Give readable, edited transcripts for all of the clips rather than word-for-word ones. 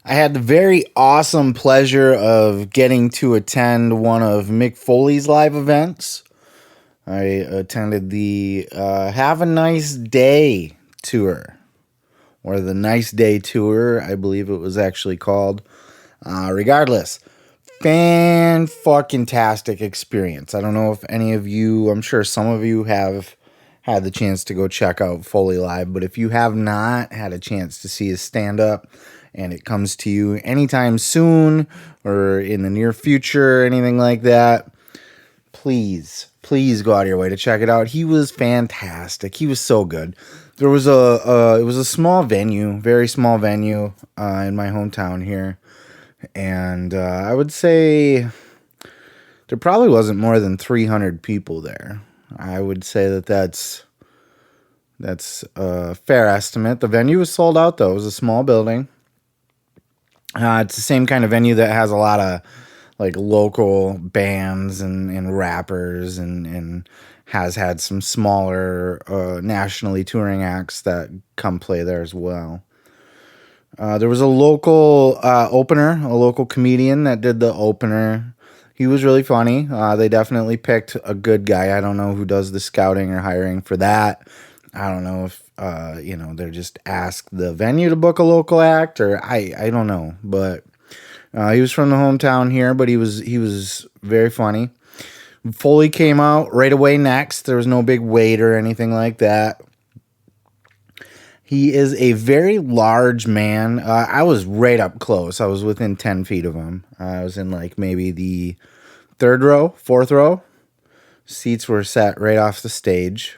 I had the very awesome pleasure of getting to attend one of Mick Foley's live events. I attended the Have a Nice Day tour, or the Nice Day tour, I believe it was actually called. Regardless, fan-fucking-tastic experience. I don't know if any of you, I'm sure some of you have had the chance to go check out Foley live, but if you have not had a chance to see his stand-up, and it comes to you anytime soon or in the near future, anything like that, please go out of your way to check it out. He was fantastic. He was so good. There was it was a small venue, very small venue in my hometown here, and I would say there probably wasn't more than 300 people there. I would say that's a fair estimate. The venue was sold out though. It was a small building. It's the same kind of venue that has a lot of like local bands and rappers and has had some smaller nationally touring acts that come play there as well. There was a local opener, a local comedian that did the opener. He was really funny. They definitely picked a good guy. I don't know who does the scouting or hiring for that. I don't know if they're just ask the venue to book a local act, or I don't know. But he was from the hometown here, but he was very funny. Foley came out right away next. There was no big wait or anything like that. He is a very large man. I was right up close. I was within 10 feet of him. I was in like maybe the third row, fourth row. Seats were set right off the stage.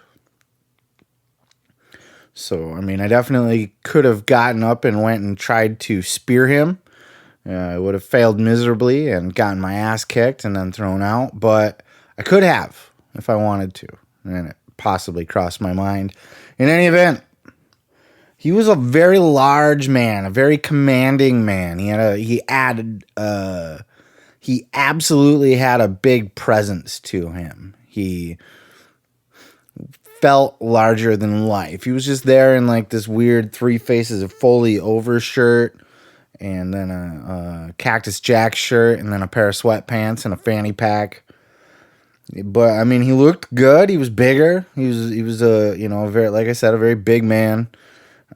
So, I mean, I definitely could have gotten up and went and tried to spear him. I would have failed miserably and gotten my ass kicked and then thrown out. But I could have if I wanted to. And it possibly crossed my mind. In any event, he was a very large man, a very commanding man. He absolutely had a big presence to him. He felt larger than life. He was just there in like this weird Three Faces of Foley overshirt, and then a Cactus Jack shirt, and then a pair of sweatpants and a fanny pack. But I mean, he looked good. He was bigger. He was a very, like I said, a very big man.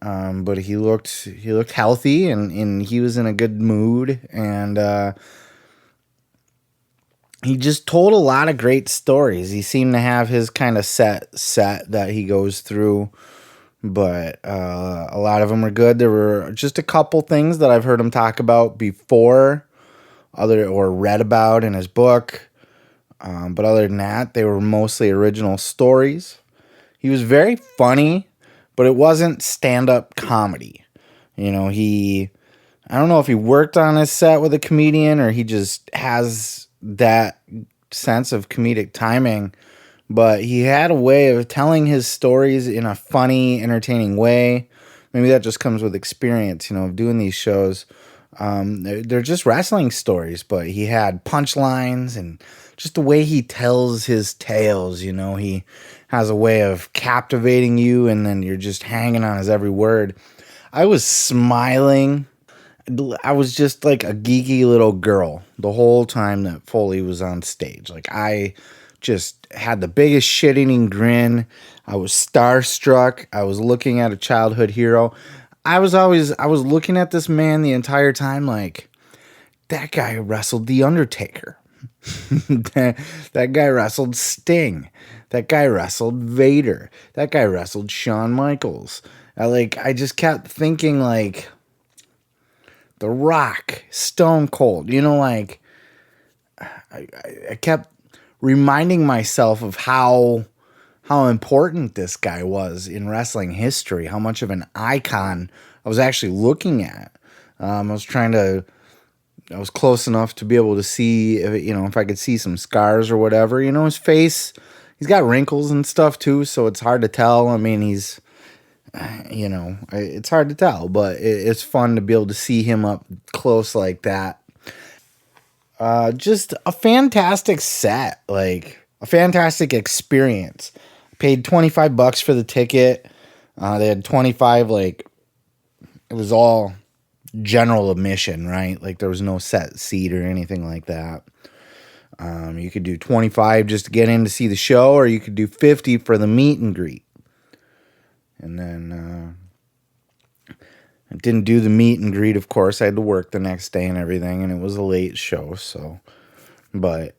But he looked healthy, and he was in a good mood, and he just told a lot of great stories. He seemed to have his kind of set that he goes through, but a lot of them were good. There were just a couple things that I've heard him talk about before, or read about in his book. But other than that, they were mostly original stories. He was very funny, but it wasn't stand-up comedy. I don't know if he worked on his set with a comedian or he just has that sense of comedic timing, but he had a way of telling his stories in a funny, entertaining way. Maybe that just comes with experience, of doing these shows. They're just wrestling stories, but he had punchlines and just the way he tells his tales, he has a way of captivating you and then you're just hanging on his every word. I was smiling. I was just like a geeky little girl the whole time that Foley was on stage. Like, I just had the biggest shit-eating grin. I was starstruck. I was looking at a childhood hero. I was looking at this man the entire time like, that guy wrestled The Undertaker. that guy wrestled Sting. That guy wrestled Vader. That guy wrestled Shawn Michaels. I just kept thinking like, The Rock, Stone Cold, I kept reminding myself of how important this guy was in wrestling history, how much of an icon I was actually looking at. I was close enough to be able to see, if I could see some scars or whatever. His face, he's got wrinkles and stuff too, so it's hard to tell. I mean, it's hard to tell, but it's fun to be able to see him up close like that. Just a fantastic set, like a fantastic experience. Paid $25 for the ticket. They had 25, it was all general admission, right? Like there was no set seat or anything like that. You could do 25 just to get in to see the show, or you could do 50 for the meet and greet. And then I didn't do the meet and greet, of course. I had to work the next day and everything, and it was a late show, so. But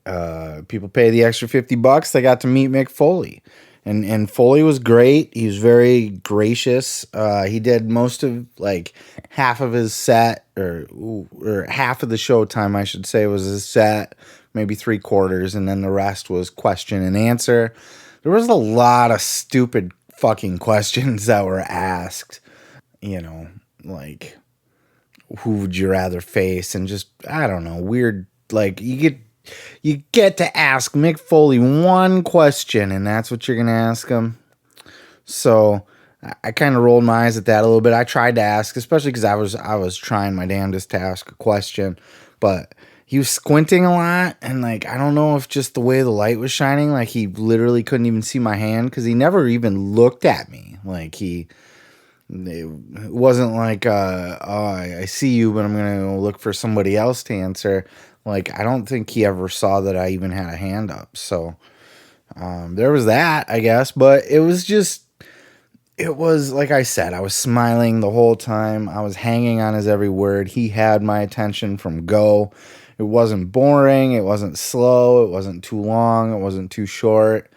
people pay the extra $50. They got to meet Mick Foley. And Foley was great. He was very gracious. He did most of, like, half of his set, or half of the show time, I should say, was his set, maybe 3/4, and then the rest was question and answer. There was a lot of stupid fucking questions that were asked, you know, like, who would you rather face, and just, I don't know, weird, like, you get to ask Mick Foley one question, and that's what you're going to ask him. So I kind of rolled my eyes at that a little bit. I tried to ask, especially because I was trying my damnedest to ask a question, but he was squinting a lot, and like, I don't know if just the way the light was shining, like he literally couldn't even see my hand, because he never even looked at me. Like it wasn't like, oh, I see you, but I'm going to look for somebody else to answer. Like, I don't think he ever saw that I even had a hand up. So there was that, I guess. But it was like I said, I was smiling the whole time. I was hanging on his every word. He had my attention from go. It wasn't boring. It wasn't slow. It wasn't too long. It wasn't too short.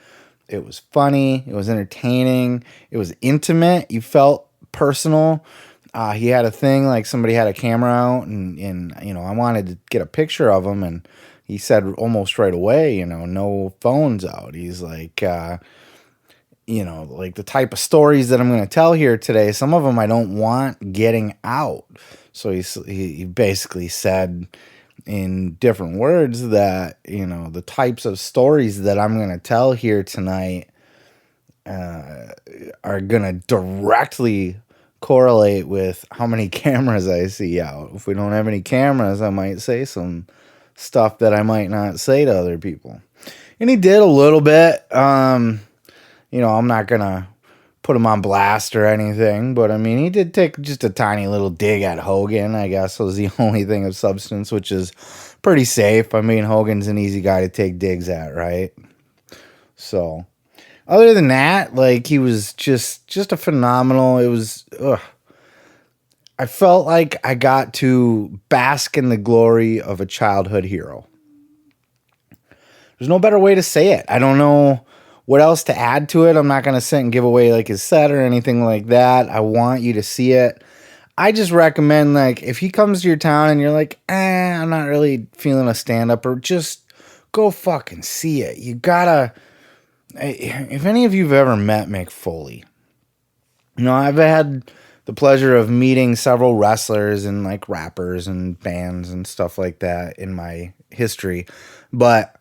It was funny. It was entertaining. It was intimate. You felt personal. He had a thing, like somebody had a camera out, and you know, I wanted to get a picture of him, and he said almost right away, you know, no phones out. He's like, you know, like the type of stories that I'm going to tell here today, some of them I don't want getting out. So he basically said in different words that, you know, the types of stories that I'm going to tell here tonight are going to directly correlate with how many cameras I see out. If we don't have any cameras, I might say some stuff that I might not say to other people. And he did a little bit. You know, I'm not going to put him on blast or anything, but I mean, he did take just a tiny little dig at Hogan, I guess was the only thing of substance, which is pretty safe. I mean, Hogan's an easy guy to take digs at, right? So other than that, like, he was just a phenomenal. It was, I felt like I got to bask in the glory of a childhood hero. There's no better way to say it. I don't know what else to add to it. I'm not going to sit and give away like his set or anything like that. I want you to see it. I just recommend, like, if he comes to your town and you're like, I'm not really feeling a stand-up, or just go fucking see it. You gotta. If any of you have ever met Mick Foley, you know, I've had the pleasure of meeting several wrestlers and like rappers and bands and stuff like that in my history, but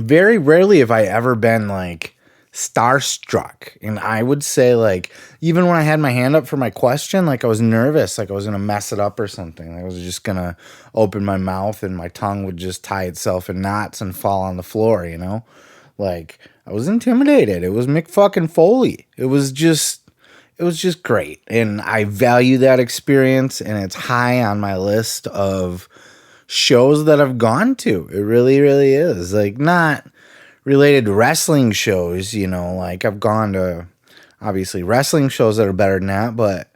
very rarely have I ever been like starstruck. And I would say, like, even when I had my hand up for my question, like I was nervous, like I was going to mess it up or something. I was just going to open my mouth and my tongue would just tie itself in knots and fall on the floor, you know? Like, I was intimidated. It was Mick fucking Foley. It was just great. And I value that experience, and it's high on my list of shows that I've gone to. It really, really is. Like, not related to wrestling shows, you know, like I've gone to obviously wrestling shows that are better than that, but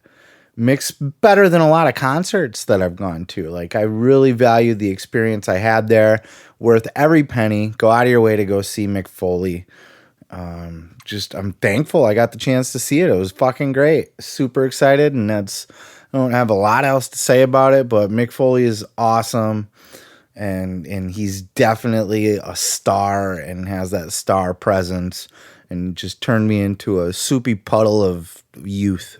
Mick's better than a lot of concerts that I've gone to. Like, I really value the experience I had there. Worth every penny. Go out of your way to go see Mick Foley. I'm thankful I got the chance to see it. It was fucking great. Super excited, and I don't have a lot else to say about it, but Mick Foley is awesome, and he's definitely a star and has that star presence, and just turned me into a soupy puddle of youth.